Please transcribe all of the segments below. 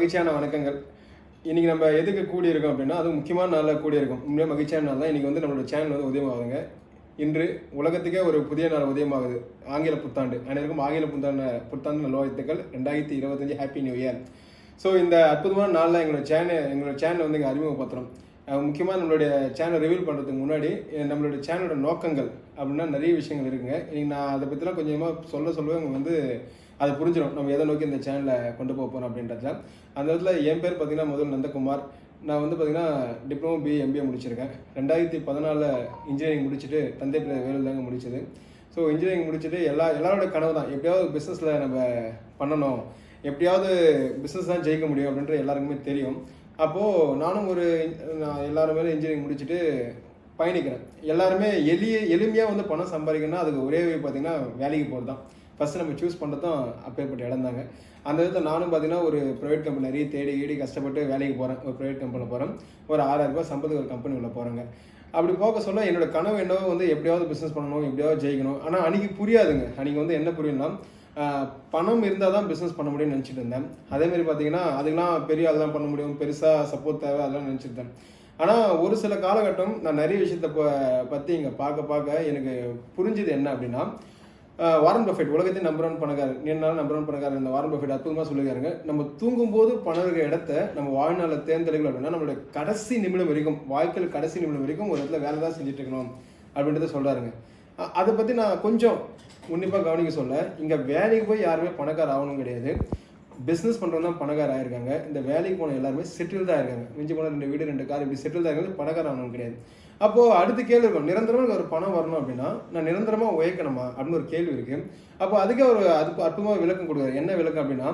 மகிழ்ச்சியான வணக்கங்கள். இன்னைக்கு நம்ம எதுக்கு கூடியிருக்கோம் அப்படின்னா, அதுவும் முக்கியமான நாளில் கூடியிருக்கோம். உண்மையாக மகிழ்ச்சியான நாள் தான். இன்னைக்கு வந்து நம்மளோட சேனல் வந்து உதயமாகுதுங்க. இன்று உலகத்துக்கே ஒரு புதிய நாள் உதயமாகுது. ஆங்கில புத்தாண்டு. அனைவருக்கும் ஆங்கில புத்தாண்டு நல்வாழ்த்துக்கள். 2025 ஹாப்பி நியூ இயர். ஸோ இந்த அற்புதமான நாளில் எங்களோட சேனலை வந்து இங்கே அறிமுகப்படுத்துகிறோம். முக்கியமாக நம்மளுடைய சேனல் ரிவீல் பண்ணுறதுக்கு முன்னாடி நம்மளுடைய சேனலோட நோக்கங்கள் அப்படின்னா நிறைய விஷயங்கள் இருக்குங்க. இன்னைக்கு நான் அதை பற்றிலாம் கொஞ்சமாக சொல்லுவேன். அவங்க வந்து அதை புரிஞ்சிடும் நம்ம எதை நோக்கி இந்த சேனலை கொண்டு போக போகிறோம் அப்படின்றதுல. அந்த இடத்துல என் பேர் பார்த்தீங்கன்னா முதல் நந்தகுமார். நான் வந்து பார்த்தீங்கன்னா டிப்ளமோ பிஏ எம்பிஏ முடிச்சிருக்கேன். 2014 இன்ஜினியரிங் முடிச்சுட்டு தந்தை வேலூர் தாங்க முடிச்சது. ஸோ இன்ஜினியரிங் முடிச்சுட்டு எல்லாரோட கனவு தான் எப்படியாவது பிஸ்னஸில் நம்ம பண்ணணும், எப்படியாவது பிஸ்னஸ் தான் ஜெயிக்க முடியும் அப்படின்ற எல்லாருக்குமே தெரியும். அப்போது நானும் எல்லாருமே இன்ஜினியரிங் முடிச்சுட்டு பயணிக்கிறேன். எல்லாருமே எளிமையாக வந்து பணம் சம்பாதிக்கணும்னா அதுக்கு ஒரே வழி பார்த்தீங்கன்னா வேலைக்கு போகிறது தான். ஃபஸ்ட்டு நம்ம சூஸ் பண்ணுறதும் அப்பேற்பட்ட இடம் தாங்க. அந்த இடத்துல நானும் பார்த்தீங்கன்னா ஒரு ப்ரைவேட் கம்பெனி நிறைய தேடி கஷ்டப்பட்டு வேலைக்கு போகிறேன். ஒரு ப்ரைவேட் கம்பெனியில் போகிறேன். ஒரு 6000 ரூபாய் சம்பளத்துக்கு ஒரு கம்பெனி உள்ள போகிறேங்க. அப்படி போக சொல்ல என்னோட கனவு என்னவோ வந்து எப்படியாவது பிஸ்னஸ் பண்ணணும், எப்படியாவது ஜெயிக்கணும். ஆனால் அன்றைக்கி புரியாதுங்க. அன்றைக்கி வந்து என்ன புரியும்னா, பணம் இருந்தால் தான் பிஸ்னஸ் பண்ண முடியும்னு நினச்சிட்டு இருந்தேன். அதேமாதிரி பார்த்தீங்கன்னா அதுக்கெலாம் பெரிய ஆள் பண்ண முடியும், பெருசாக சப்போர்ட் தேவை அதெல்லாம் நினச்சிருந்தேன். ஆனால் ஒரு சில காலகட்டம் நான் நிறைய விஷயத்தை பற்றி இங்கே பார்க்க எனக்கு புரிஞ்சுது என்ன அப்படின்னா, வாரன் பஃபெட் உலகத்தின் நம்பர் 1 பணக்காரர், நீண்ட நம்பர் 1 பணக்காரர் இந்த வாரன் பஃபெட் அற்புதமாக சொல்லியிருக்காருங்க. நம்ம தூங்கும்போது பணம் இருக்கிற இடத்த நம்ம வாழ்நாளில் தேர்ந்தெடுக்கணும் அப்படின்னா நம்மளுடைய கடைசி நிமிடம் வரைக்கும், வாழ்க்கையில் கடைசி நிமிடம் வரைக்கும் ஒரு இடத்துல வேலை தான் செஞ்சுட்டு இருக்கணும் அப்படின்றத சொல்கிறாருங்க. அதை பற்றி நான் கொஞ்சம் உன்னிப்பாக கவனிக்க சொல்ல, இங்கே வேலைக்கு போய் யாருமே பணக்கார ஆகணும் கிடையாது. பிஸ்னஸ் பண்ணுறவங்க தான் பணக்கார ஆகிருக்காங்க. இந்த வேலைக்கு போன எல்லாருமே செட்டில் தான் இருக்காங்க. மிஞ்சி போன 2 வீடு 2 கார் இப்படி செட்டில் தான் இருக்காங்க. பணக்கார ஆகணும் கிடையாது. அப்போது அடுத்த கேள்வி இருக்கும், நிரந்தரமாக ஒரு பணம் வரணும் அப்படின்னா நான் நிரந்தரமாக உழைக்கணுமா அப்படின்னு ஒரு கேள்வி இருக்குது. அப்போ அதுக்கே அதுக்கு அற்புதமாக விளக்கம் கொடுக்குறாரு. என்ன விளக்கம் அப்படின்னா,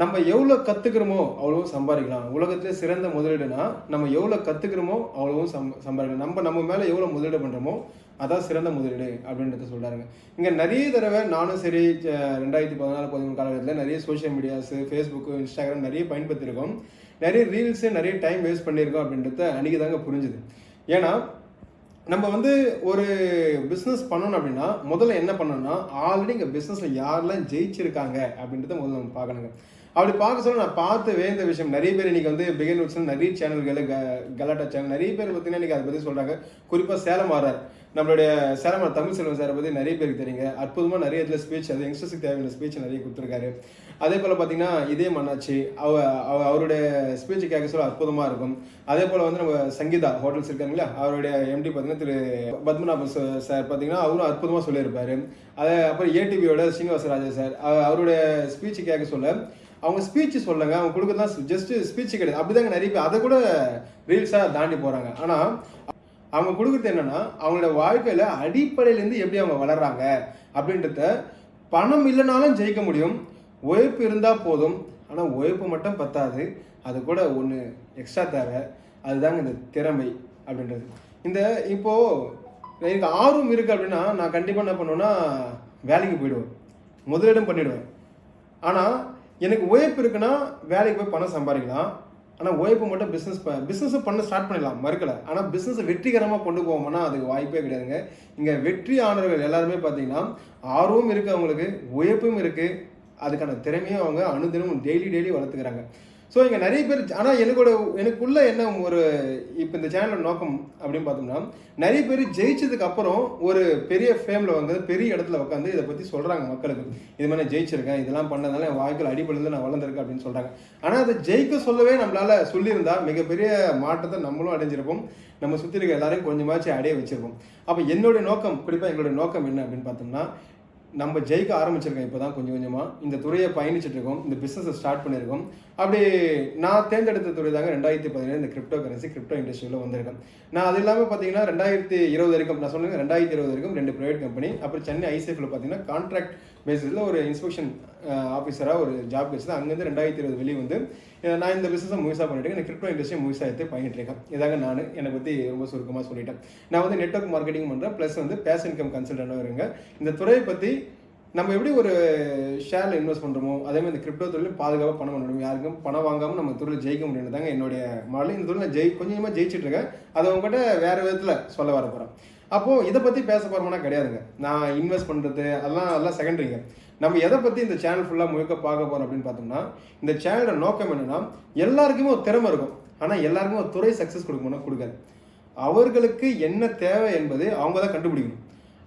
நம்ம எவ்வளோ கற்றுக்கிறோமோ அவ்வளவும் சம்பாதிக்கலாம். உலகத்திலே சிறந்த முதலீடுனா நம்ம எவ்வளோ கற்றுக்கிறோமோ அவ்வளவும் சம்பாதிக்கலாம். நம்ம மேலே எவ்வளோ முதலீடு பண்ணுறோமோ அதான் சிறந்த முதலீடு அப்படின்றத சொல்கிறாருங்க. இங்கே நிறைய தடவை நானும் சரி 2014-13 காலகட்டத்தில் நிறைய சோஷியல் மீடியாஸு, ஃபேஸ்புக்கு, இன்ஸ்டாகிராம் நிறைய பயன்படுத்தியிருக்கோம். நிறைய ரீல்ஸு, நிறைய டைம் வேஸ்ட் பண்ணியிருக்கோம் அப்படின்றத அன்றைக்கி தாங்க புரிஞ்சுது. ஏன்னா நம்ம வந்து ஒரு பிஸ்னஸ் பண்ணணும் அப்படின்னா முதல்ல என்ன பண்ணணும்னா, ஆல்ரெடி இங்கே பிஸ்னஸில் யாரெல்லாம் ஜெயிச்சிருக்காங்க அப்படின்றத முதல்ல நம்ம பார்க்கணுங்க. அப்படி பார்க்க சொல்ல நான் பார்த்து வேந்த விஷயம் நிறைய பேர் இன்றைக்கி வந்து பிகின் விட்ஸ்னு நிறைய சேனல்கள், கலாட்டா சேனல் நிறைய பேர் பார்த்தீங்கன்னா இன்றைக்கி அதை பற்றி சொல்கிறாங்க. குறிப்பாக சேலம் ஆறார், நம்மளுடைய சேலம் தமிழ் செல்வன் சாரை பற்றி நிறைய பேருக்கு தெரியுங்க. அற்புதமாக நிறைய இதில் ஸ்பீச், அது யங்ஸ்டர்ஸுக்கு தேவையான ஸ்பீச் நிறைய கொடுத்துருக்காரு. அதே போல் பார்த்தீங்கன்னா இதே மன்னாச்சி அவருடைய ஸ்பீச்சு கேட்க சொல்ல அற்புதமாக இருக்கும். அதே போல் வந்து நம்ம சங்கீதா ஹோட்டல்ஸ் இருக்காங்களா, அவருடைய எம்டி பார்த்தீங்கன்னா திரு பத்மநாப சார் பார்த்தீங்கன்னா அவரும் அற்புதமாக சொல்லியிருப்பார். அப்புறம் ஏடிவியோட ஸ்ரீனிவாசராஜா சார் அவருடைய ஸ்பீச்சு கேட்க சொல்ல அவங்க ஸ்பீச்சு சொல்லுங்க, அவங்க கொடுக்குறதுலாம் ஜஸ்ட் ஸ்பீச்சு கிடையாது. அப்படிதாங்க நிறைய பேர் அதை கூட ரீல்ஸாக தாண்டி போகிறாங்க. ஆனால் அவங்க கொடுக்குறது என்னன்னா அவங்களோட வாழ்க்கையில் அடிப்படையிலேருந்து எப்படி அவங்க வளர்றாங்க அப்படின்றத. பணம் இல்லைனாலும் ஜெயிக்க முடியும், உழைப்பு இருந்தால் போதும். ஆனால் உழைப்பு மட்டும் பத்தாது, அது கூட ஒன்று எக்ஸ்ட்ரா தேவை. அதுதாங்க இந்த திறமை அப்படின்றது. இப்போது எனக்கு ஆர்வம் இருக்குது அப்படின்னா நான் கண்டிப்பாக என்ன பண்ணுவேன்னா வேலைக்கு போயிடுவேன், முதலீடும் பண்ணிவிடுவேன். ஆனால் எனக்கு உழைப்பு இருக்குன்னா வேலைக்கு போய் பணம் சம்பாதிக்கலாம். ஆனால் உழைப்பு மட்டும் பிஸ்னஸை பண்ண ஸ்டார்ட் பண்ணிடலாம், மறுக்கலை. ஆனால் பிஸ்னஸை வெற்றிகரமாக கொண்டு போவோம்னா அதுக்கு வாய்ப்பே கிடையாதுங்க. இங்கே வெற்றி ஆனவர்கள் எல்லாருமே பார்த்தீங்கன்னா ஆர்வம் இருக்குது, அவங்களுக்கு உழைப்பும் இருக்குது, அதுக்கான திறமையும் அவங்க அனுதினமும் டெய்லி வளர்த்துக்கிறாங்க. ஸோ இங்கே நிறைய பேர். ஆனால் எனக்குள்ள என்ன இப்போ இந்த சேனலோட நோக்கம் அப்படின்னு பார்த்தோம்னா, நிறைய பேர் ஜெயிச்சதுக்கு அப்புறம் ஒரு பெரிய ஃபேமில் வந்து பெரிய இடத்துல உட்காந்து இதை பற்றி சொல்கிறாங்க மக்களுக்கு. இது மாதிரி நான் ஜெயிச்சிருக்கேன், இதெல்லாம் பண்ணதுனால என் வாழ்க்கையில் அடிப்படையில் நான் வளர்ந்துருக்கேன் அப்படின்னு சொல்கிறாங்க. ஆனால் அதை ஜெயிக்க சொல்லவே நம்மளால் சொல்லியிருந்தா மிகப்பெரிய மாற்றத்தை நம்மளும் அடைஞ்சிருப்போம், நம்ம சுற்றி இருக்க எல்லாரையும் கொஞ்சமாச்சும் அடைய வச்சிருப்போம். அப்போ என்னுடைய நோக்கம், குறிப்பாக எங்களுடைய நோக்கம் என்ன அப்படின்னு பார்த்தோம்னா, நம்ம ஜெயிக்க ஆரம்பிச்சிருக்கோம். இப்போ தான் கொஞ்சமாக இந்த துறையை பயணிச்சுட்டு இருக்கோம், இந்த பிஸ்னஸை ஸ்டார்ட் பண்ணியிருக்கோம். அப்படி நான் தேர்ந்தெடுத்த துறை தாங்க 2017 இந்த கிரிப்டோ இண்டஸ்ட்ரியில் வந்திருக்கேன். நான் அது இல்லாமல் பார்த்தீங்கன்னா 2020 வரைக்கும் நான் சொல்லுங்கள் 2020 வரைக்கும் 2 ப்ரைவேட் கம்பெனி, அப்புறம் சென்னை ஐசிஎஃப்ல பார்த்தீங்கன்னா கான்ட்ராக்ட் பேசிஸில் ஒரு இன்ஸ்பெக்ஷன் ஆஃபீஸராக ஒரு ஜாப் கிடைச்சது. அங்கேருந்து 2020 வெளியே வந்து நான் இந்த பிஸ்னஸை முழுசாக பண்ணிட்டு இந்த கிரிப்டோ இண்டஸ்ட்ரி முழுசாக எடுத்து பண்ணிட்டு இருக்கேன். இதாங்க நான் என்னை பற்றி ரொம்ப சுருக்கமாக சொல்லிட்டேன். நான் வந்து நெட்வொர்க் மார்க்கெட்டிங் பண்ணுறேன், ப்ளஸ் வந்து பேஸ் இன்கம் கன்சல்டன்ட்டாக இருங்க. இந்த துறையை பற்றி நம்ம எப்படி ஒரு ஷேரில் இன்வெஸ்ட் பண்ணுறோமோ அதேமாதிரி இந்த கிரிப்டோ தொழிலும் பாதுகாப்பாக பணம் பண்ண முடியும், யாருக்கும் பணம் வாங்காமல் நம்ம துறையில் ஜெயிக்க முடியும் தாங்க என்னுடைய மாடல். இந்த தொழில் கொஞ்சமாக ஜெயிச்சுட்டு இருக்கேன். அதை உங்கள்கிட்ட வேறு விதத்தில் சொல்ல வர போகிறேன். அப்போது இதை பற்றி பேச போகிறோம்னா கிடையாதுங்க. நான் இன்வெஸ்ட் பண்ணுறது அதெல்லாம் செகண்டரிங்க. நம்ம எதை பற்றி இந்த சேனல் ஃபுல்லாக முழுக்க பார்க்க போகிறோம் அப்படின்னு பார்த்தோம்னா, இந்த சேனலோட நோக்கம் என்னென்னா, எல்லாருக்குமே ஒரு திறமை இருக்கும், ஆனால் எல்லாருக்குமே ஒரு துறை சக்ஸஸ் கொடுக்கணும்னா கொடுக்காது. அவர்களுக்கு என்ன தேவை என்பது அவங்க தான் கண்டுபிடிக்கணும்.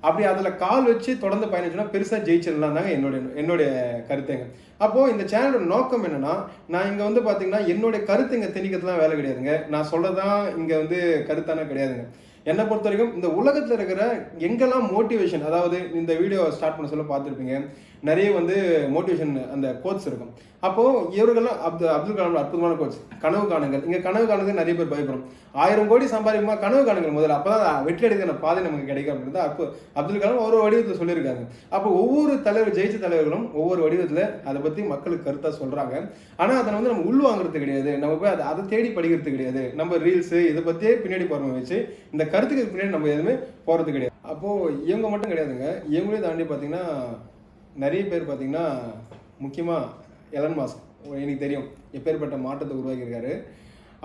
அப்படி அதில் கால் வச்சு தொடர்ந்து பயணிச்சோன்னா பெருசாக ஜெயிச்சிடலாம் தாங்க என்னுடைய கருத்துங்க. அப்போது இந்த சேனலோட நோக்கம் என்னென்னா, நான் இங்கே வந்து பார்த்தீங்கன்னா என்னுடைய கருத்து இங்கே திணிக்கிறதுலாம் வேலை கிடையாதுங்க. நான் சொல்கிறதான் இங்கே வந்து கருத்தான கிடையாதுங்க. என்னை பொறுத்த வரைக்கும் இந்த உலகத்தில் இருக்கிற எங்கெல்லாம் மோட்டிவேஷன், அதாவது இந்த வீடியோ ஸ்டார்ட் பண்ண சொல்ல பார்த்துருப்பீங்க, நிறைய வந்து மோட்டிவேஷன் அந்த கோட்ஸ் இருக்கும். அப்போது இவர்கள்லாம் அப்துல் கலாம் அற்புதமான கோட்ஸ். கனவு காணுங்கள். இங்கே கனவு காணுங்க நிறைய பேர் பயப்படும். 1000 கோடி சம்பாதிக்குமா, கனவு காணுங்கள் முதல்ல, அப்போ தான் வெற்றி அடைக்கிற பாதை நமக்கு கிடைக்கும் அப்படின்னு தான் அப்துல் கலாம் ஒரு வடிவத்தில் சொல்லியிருக்காங்க. அப்போ ஒவ்வொரு தலைவர், ஜெயிச்ச தலைவர்களும் ஒவ்வொரு வடிவத்தில் அதை பற்றி மக்களுக்கு கருத்தாக சொல்கிறாங்க. ஆனால் அதை வந்து நம்ம உள்வாங்கிறது கிடையாது, நம்ம போய் அதை தேடி படிக்கிறது கிடையாது. நம்ம ரீல்ஸு இதை பற்றியே பின்னாடி போகிறோம் வச்சு இந்த கருத்துக்கு பின்னாடி நம்ம எதுவுமே போகிறது கிடையாது. அப்போது இவங்க மட்டும் கிடையாதுங்க, இவங்களே தாண்டி பார்த்தீங்கன்னா நிறைய பேர் பார்த்தீங்கன்னா, முக்கியமாக எலன் மாஸ்க், எனக்கு தெரியும் எப்பேற்பட்ட மாற்றத்தை உருவாக்கியிருக்காரு.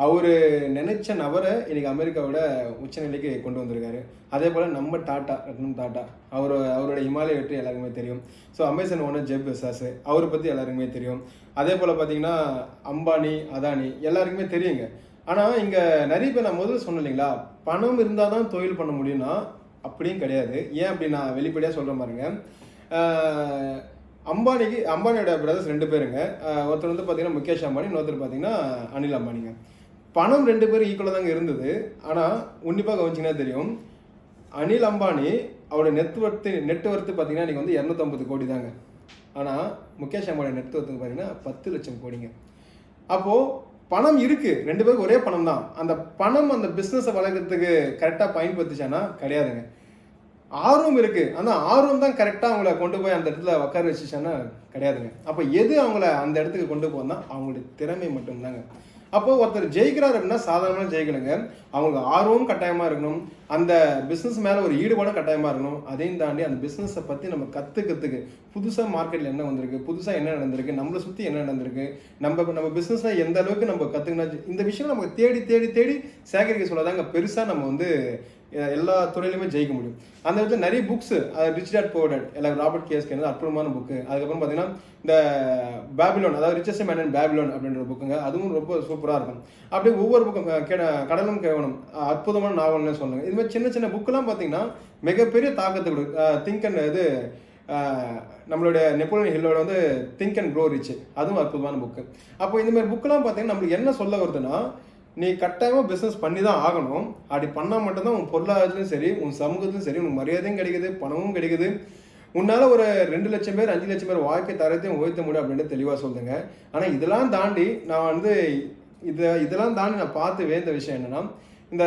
அவர் நினைச்ச நபரை இன்னைக்கு அமெரிக்காவோட உச்சநிலைக்கு கொண்டு வந்திருக்காரு. அதே போல் நம்ம ரத்தன் டாட்டா, அவரோட இமாலய வெற்றி எல்லாருக்குமே தெரியும். So Amazon owner Jeff Bezos, அவரை பற்றி எல்லாருக்குமே தெரியும். அதே போல் பார்த்தீங்கன்னா அம்பானி, அதானி எல்லாருக்குமே தெரியுங்க. ஆனால் இங்கே நிறைய பேர் நான் முதல்ல சொன்னேன் இல்லைங்களா, பணம் இருந்தால் தான் தொழில் பண்ண முடியும்னா அப்படியும் கிடையாது. ஏன் அப்படி நான் வெளிப்படையாக சொல்கிற மாதிரிங்க, அம்பானியோட பிரதர்ஸ் 2 பேருங்க. ஒருத்தர் வந்து பார்த்தீங்கன்னா முகேஷ் அம்பானி, இன்னொருத்தர் பார்த்தீங்கன்னா அனில் அம்பானிங்க. பணம் 2 பேரும் ஈக்குவலாக தாங்க இருந்தது. ஆனால் உன்னிப்பாக கவனிச்சிங்கன்னா தெரியும், அனில் அம்பானி அவரோட நெட்வொர்த்து பார்த்தீங்கன்னா இன்றைக்கி வந்து 250 கோடி தாங்க. ஆனால் முகேஷ் அம்பானி நெட்வொர்த்துக்கு பார்த்தீங்கன்னா 10 லட்சம் கோடிங்க. அப்போது பணம் இருக்குது, 2 பேருக்கு ஒரே பணம் தான். அந்த பணம் அந்த பிஸ்னஸை வளர்க்குறதுக்கு கரெக்டாக பயன்படுத்திச்சானா கிடையாதுங்க. ஆர்வம் இருக்குது, ஆனால் ஆர்வம் தான் கரெக்டாக அவங்கள கொண்டு போய் அந்த இடத்துல உட்கார வச்சுச்சானா கிடையாதுங்க. அப்போ எது அவங்கள அந்த இடத்துக்கு கொண்டு போனா அவங்களுடைய திறமை மட்டும்தாங்க. அப்போது ஒருத்தர் ஜெயிக்கிறார் அப்படின்னா சாதாரணமாக ஜெயிக்கணுங்க. அவங்க ஆர்வம் கட்டாயமாக இருக்கணும், அந்த பிஸ்னஸ் மேலே ஒரு ஈடுபாடும் கட்டாயமாக இருக்கணும். அதையும் தாண்டி அந்த பிஸ்னஸை பற்றி நம்ம கற்றுக்கிறதுக்கு, புதுசாக மார்க்கெட்டில் என்ன வந்திருக்கு, புதுசாக என்ன நடந்திருக்கு, நம்மளை சுற்றி என்ன நடந்திருக்கு, நம்ம பிஸ்னஸில் எந்த அளவுக்கு நம்ம கற்றுக்கணும், இந்த விஷயம் நமக்கு தேடி தேடி தேடி சேகரிக்க சொல்லதாங்க பெருசாக நம்ம வந்து எல்லா துறையிலுமே ஜெயிக்க முடியும். அந்த இடத்துல நிறைய books, rich dad poor dad, எல்லாம் ராபர்ட் கியோசாகி அற்புதமான புக்கு. அதுக்கப்புறம் பார்த்தீங்கன்னா இந்த பேபிலோன், அதாவது ரிச்சஸ்ட் மேன் இன் பேபிலோன் அப்படின்ற புக்குங்க, அதுவும் ரொம்ப சூப்பராக இருக்கும். அப்படியே ஒவ்வொரு புக்கும் கடலும் கேவனம் அற்புதமான நாவல்னு சொல்லுங்க. இது மாதிரி சின்ன சின்ன புக்கெல்லாம் பார்த்தீங்கன்னா மிகப்பெரிய தாக்கத்தை கொடுக்கும். திங்க் அண்ட் இது நம்மளுடைய நெப்போலியன் ஹில்லோட வந்து திங்க் அண்ட் க்ரோ ரிச், அதுவும் அற்புதமான புக்கு. அப்போ இந்த மாதிரி புக்கெல்லாம் பார்த்தீங்கன்னா நம்மளுக்கு என்ன சொல்ல வருதுன்னா, நீ கட்டாயமாக பிஸ்னஸ் பண்ணி தான் ஆகணும். அப்படி பண்ணால் மட்டும்தான் உன் பொருளாதாரத்துலையும் சரி, உன் சமூகத்துலையும் சரி, உனக்கு மரியாதையும் கிடைக்குது, பணமும் கிடைக்குது. உன்னால் ஒரு 2 லட்சம் பேர் 5 லட்சம் பேர் வாழ்க்கை தரத்தையும் உயர்த்த முடியும் அப்படின்ட்டு தெளிவாக சொல்லுங்க. ஆனால் இதெல்லாம் தாண்டி நான் வந்து இதெல்லாம் தாண்டி நான் பார்த்து வேந்த விஷயம் என்னென்னா, இந்த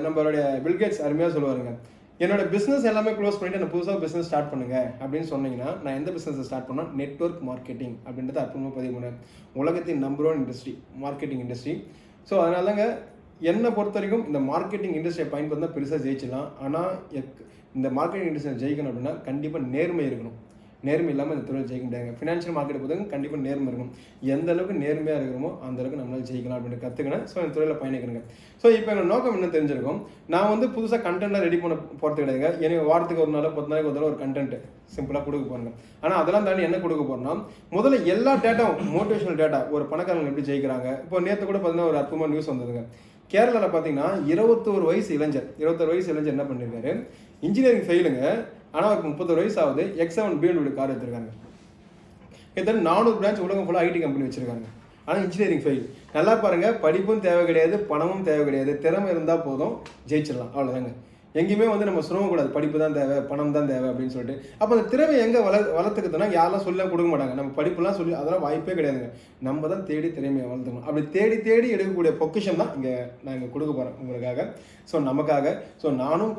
நம்மளுடைய பில்கேட்ஸ் அருமையாக சொல்லுவாருங்க, என்னோட பிஸ்னஸ் எல்லாமே க்ளோஸ் பண்ணிட்டு நான் புதுசாக பிஸ்னஸ் ஸ்டார்ட் பண்ணுங்க அப்படின்னு சொன்னீங்கன்னா, நான் எந்த பிஸ்னஸை ஸ்டார்ட் பண்ணால் நெட்வொர்க் மார்க்கெட்டிங் அப்படின்றத அற்புதமாக பதிவு பண்ணேன். உலகத்தின் number 1 industry marketing industry. So அதனால தாங்க என்னை பொறுத்த வரைக்கும் இந்த மார்க்கெட்டிங் இண்டஸ்ட்ரியை பயன்படுத்தினா பெருசாக ஜெயிச்சிடலாம். ஆனால் இந்த மார்க்கெட்டிங் இண்டஸ்ட்ரியை ஜெயிக்கணும் அப்படின்னா கண்டிப்பாக நேர்மை இருக்கணும். நேர்மை இல்லாமல் இந்த தொழில் ஜெயிக்க முடியாங்க. ஃபினான்ஷியல் மார்க்கெட் பொறுத்தவரைக்கும் கண்டிப்பாக நேர்மை இருக்கணும். எந்த அளவுக்கு நேர்மையாக இருக்கிறோமோ அந்த அளவுக்கு நம்மளால் ஜெயிக்கலாம் அப்படின்னு கற்றுக்கினேன். ஸோ இந்த தொழிலில் பயணிக்கிறேங்க. ஸோ இப்போ என்னோட நோக்கம் என்ன தெரிஞ்சிருக்கும், நான் வந்து புதுசாக கண்டென்ட்டாக ரெடி பண்ண போகிறது கிடையாதுங்க. எனக்கு வாரத்துக்கு ஒரு நாள் 10 நாளைக்கு ஒரு தடவை ஒரு கண்டென்ட் சிம்பிளாக கொடுக்க போகிறேங்க. ஆனால் அதெல்லாம் தாண்டி என்ன கொடுக்க போகிறோம்னா, முதல்ல எல்லா டேட்டாவும் மோட்டிவேஷனல் டேட்டா, ஒரு பணக்காரங்க எப்படி ஜெயிக்கிறாங்க. இப்போ நேற்று கூட பார்த்தீங்கன்னா ஒரு அற்புதமான நியூஸ் வந்ததுங்க. கேரளாவில் பார்த்தீங்கன்னா 21 வயசு இளைஞர் என்ன பண்ணியிருக்காரு, இன்ஜினியரிங் ஃபெயிலுங்க. ஆனால் அவருக்கு 31 வயசு ஆகுது. X7 BMW கார் எடுத்திருக்காங்க. கிட்டத்தட்ட 400 பிரான்ச் உலகம் ஃபுல்லாக ஐடி கம்பெனி வச்சிருக்காங்க. ஆனால் இன்ஜினியரிங் ஃபெயில். நல்லா பாருங்க, படிப்பும் தேவை கிடையாது, பணமும் தேவை கிடையாது, திறமை இருந்தால் போதும், ஜெயிச்சிடலாம். அவ்வளோதாங்க. எங்கேயுமே வந்து நம்ம சுரவக்கூடாது, படிப்பு தான் தேவை, பணம் தான் தேவை அப்படின்னு சொல்லிட்டு. அப்போ அந்த திறமை எங்கே வளர்த்துக்குதுன்னா யாரெல்லாம் சொல்ல கொடுக்க மாட்டாங்க. நம்ம படிப்புலாம் சொல்லி அதெல்லாம் வாய்ப்பே கிடையாதுங்க. நம்ம தான் தேடி திறமையை வளர்த்துக்கணும். அப்படி தேடி தேடி எடுக்கக்கூடிய பொக்கிஷம் தான் நான் இங்கே கொடுக்க போகிறேன் உங்களுக்காக, ஸோ நமக்காக. ஸோ நானும்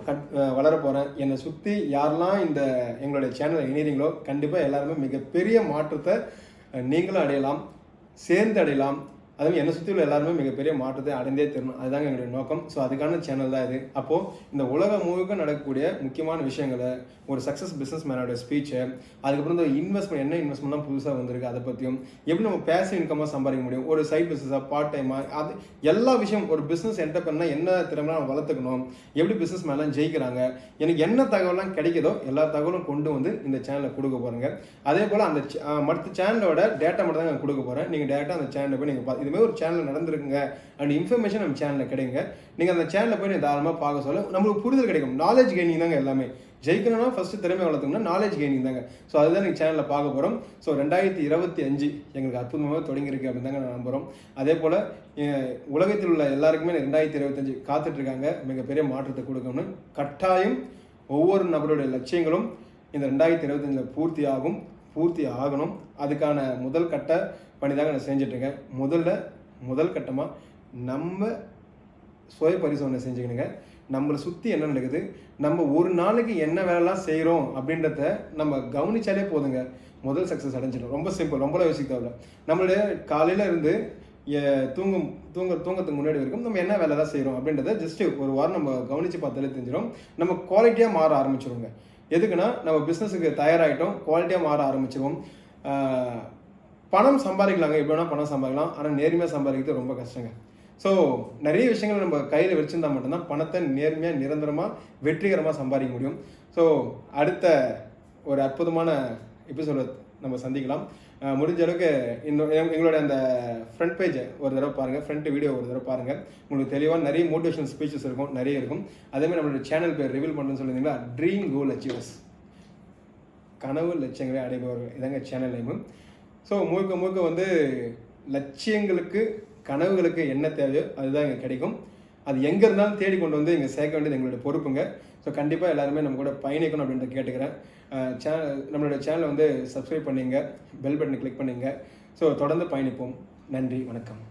வளர போகிறேன். என்னை சுற்றி யாரெல்லாம் இந்த எங்களுடைய சேனலை இணைறீங்களோ கண்டிப்பாக எல்லாருமே மிகப்பெரிய மாற்றத்தை நீங்களும் அடையலாம், சேர்ந்து அடையலாம். அதுவும் என்னை சுற்றி உள்ள எல்லாருமே மிகப்பெரிய மாற்றத்தை அடைந்தே தரணும், அதுதாங்க என்னுடைய நோக்கம். ஸோ அதுக்கான சேனல் தான் இது. அப்போது இந்த உலகம் முழுக்க நடக்கக்கூடிய முக்கியமான விஷயங்களை, ஒரு சக்ஸஸ் பிஸ்னஸ் மேனோட ஸ்பீச்சை, அதுக்கப்புறம் இந்த இன்வெஸ்ட்மெண்ட் என்ன இன்வெஸ்ட்மெண்ட்லாம் புதுசாக வந்திருக்கு அதை பற்றியும், எப்படி நம்ம பேசிவ் இன்கமாக சம்பாதிக்க முடியும், ஒரு சைட் பிஸ்னஸாக பார்ட் டைமாக, அது எல்லா விஷயம், ஒரு பிஸ்னஸ் என்டர் பண்ணால் என்ன திறமை நம்ம வளர்த்துக்கணும், எப்படி பிஸ்னஸ் மேலாம் ஜெயிக்கிறாங்க, எனக்கு என்ன தகவலாம் கிடைக்குதோ எல்லா தகவலும் கொண்டு வந்து இந்த சேனலில் கொடுக்க போகிறேங்க. அதே போல் அந்த மற்ற சேனலோட டேட்டா மட்டும் தான் நான் கொடுக்க போகிறேன். நீங்கள் டேட்டா அந்த சேனலில் போய் நீங்கள் இதுமாதிரி ஒரு சேனல் நடந்திருக்குங்க அண்ட் இன்ஃபர்மேஷன் நம்ம சேனலில் கிடைங்க. நீங்கள் அந்த சேனலில் போய் நீங்கள் தாராளமாக பார்க்க சொல்ல நம்மளுக்கு புரிதல் கிடைக்கும். நாலேஜ் கெய்னிங் தாங்க எல்லாமே. ஜெயிக்கணும்னா ஃபஸ்ட்டு திறமை வளர்த்தோம்னா நாலேஜ் கெய்னிங் தாங்க. ஸோ அதுதான் நீங்கள் சேனலில் பார்க்க போகிறோம். ஸோ 2025 எங்களுக்கு அற்புதமாக தொடங்கியிருக்கு அப்படின்னு தாங்க நான் நம்புகிறோம். அதே போல் உலகத்தில் உள்ள எல்லாருக்குமே 2025 காத்துட்ருக்காங்க மிகப்பெரிய மாற்றத்தை கொடுக்கணும்னு. கட்டாயம் ஒவ்வொரு நபருடைய லட்சியங்களும் இந்த 2025 பூர்த்தி ஆகணும். அதுக்கான முதல் கட்ட பணி தாங்க நான் செஞ்சிட்ருக்கேன். முதல் கட்டமாக நம்ம சுய பரிசோதனை செஞ்சுக்கணுங்க. நம்மளை சுற்றி என்ன நடக்குது, நம்ம ஒரு நாளைக்கு என்ன வேலைலாம் செய்கிறோம் அப்படின்றத நம்ம கவனிச்சாலே போதுங்க, முதல் சக்ஸஸ் அடைஞ்சிடும். ரொம்ப சிம்பிள், ரொம்பலாம் யோசிக்க தேவையில்ல. நம்மளுடைய காலையில் இருந்து தூங்கத்துக்கு முன்னாடி வரைக்கும் நம்ம என்ன வேலை தான் செய்கிறோம் அப்படின்றத ஜஸ்ட்டு ஒரு வாரம் நம்ம கவனித்து பார்த்தாலே தெரிஞ்சிடும். நம்ம குவாலிட்டியாக மாற ஆரம்பிச்சிருவோங்க. எதுக்குன்னா நம்ம பிஸ்னஸுக்கு தயாராகிட்டோம், குவாலிட்டியாக மாற ஆரம்பிச்சிருவோம். பணம் சம்பாதிக்கலாங்க, எப்படி வேணால் பணம் சம்பாதிக்கலாம். ஆனால் நேர்மையாக சம்பாதிக்கிறது ரொம்ப கஷ்டங்க. ஸோ நிறைய விஷயங்கள் நம்ம கையில் வச்சுருந்தா மட்டும்தான் பணத்தை நேர்மையாக நிரந்தரமாக வெற்றிகரமாக சம்பாதிக்க முடியும். ஸோ அடுத்த ஒரு அற்புதமான எபிசோட நம்ம சந்திக்கலாம். முடிஞ்ச அளவுக்கு எங்களோட அந்த ஃப்ரண்ட் பேஜை ஒரு தடவை பாருங்கள், ஃப்ரண்ட் வீடியோ ஒரு தடவை பாருங்கள். உங்களுக்கு தெளிவாக நிறைய மோட்டிவேஷன் ஸ்பீச்சஸ் இருக்கும், நிறைய இருக்கும். அதேமாதிரி நம்மளோட சேனல் பேர் ரிவீல் பண்ணுறேன்னு சொல்லியிருந்தீங்களா, ட்ரீம் கோல் அச்சீவர்ஸ், கனவு லட்சியங்களை அடைபவர்கள், இதாங்க சேனல் நேமு. ஸோ முழுக்க வந்து லட்சியங்களுக்கு கனவுகளுக்கு என்ன தேவையோ அதுதான் இங்கே கிடைக்கும். அது எங்கே இருந்தாலும் தேடி கொண்டு வந்து இங்கே சேர்க்க வேண்டியது எங்களுடைய பொறுப்புங்க. ஸோ கண்டிப்பாக எல்லாருமே நம்ம கூட பயணிக்கணும் அப்படின்ட்டு கேட்டுக்கிறேன். நம்மளுடைய சேனலை வந்து சப்ஸ்கிரைப் பண்ணிங்க, பெல் பட்டனை கிளிக் பண்ணிங்க. ஸோ தொடர்ந்து பயணிப்போம். நன்றி, வணக்கம்.